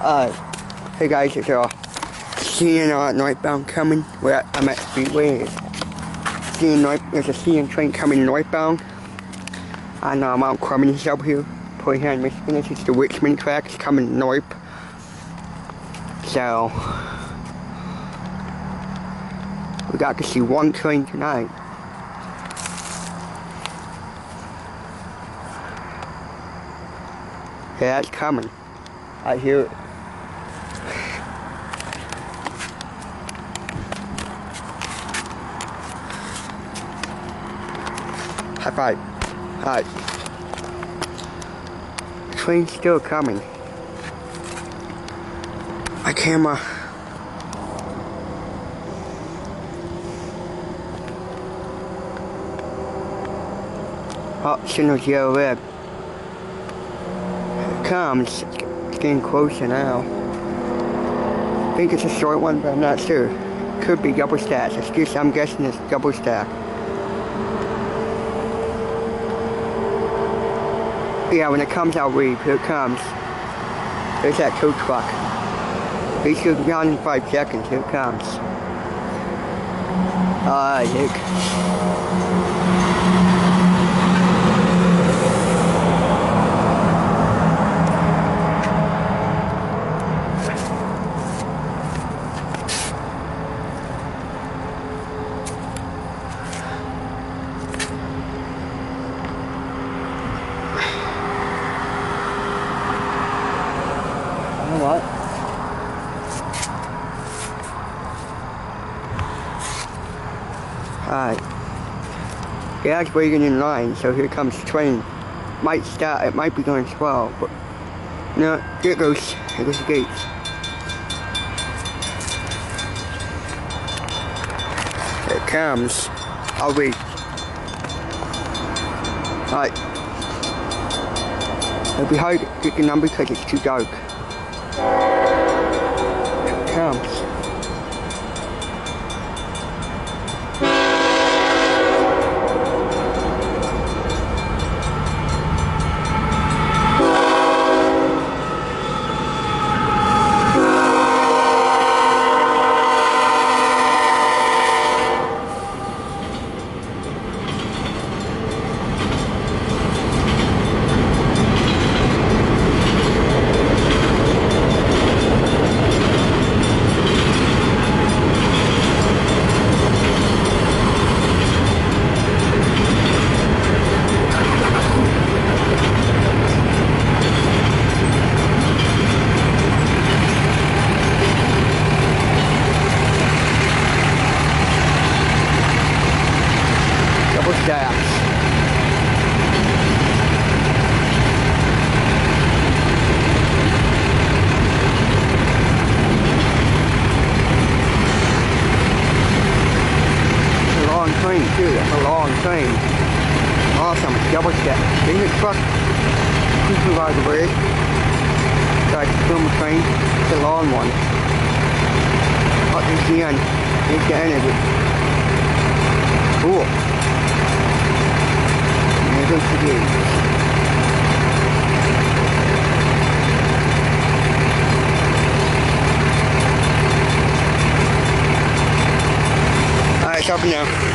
Hey guys, it's CN northbound coming. I'm at Speedway. There's a CN train coming northbound on Mount Clemens up here, Port Huron, Michigan. This is the Richmond track. It's coming north. So we got to see one train tonight. Yeah, it's coming. I hear it. High five. Hi. The train's still coming. My camera. Oh, signal's yellow red. Here it comes. It's getting closer now. I think it's a short one, but I'm not sure. Could be double stacked. I'm guessing it's double stack. Yeah, when it comes, I'll read. Here it comes. There's that tow truck. It should be down in 5 seconds. Here it comes. Look. What? Alright. Yeah, it's waiting in line, so here comes the train. Might start, it might be going slow, but no, here it goes. Here goes the gates. Here it comes. I'll wait. Alright. It'll be hard to get the number because it's too dark. Here it comes. That's a long train. Awesome, double stack. Didn't it truck creeping by the way? So I can film the train. It's a long one. Oh, there's the end. There's the end of it. Cool. And there goes the gate. Alright, stop now.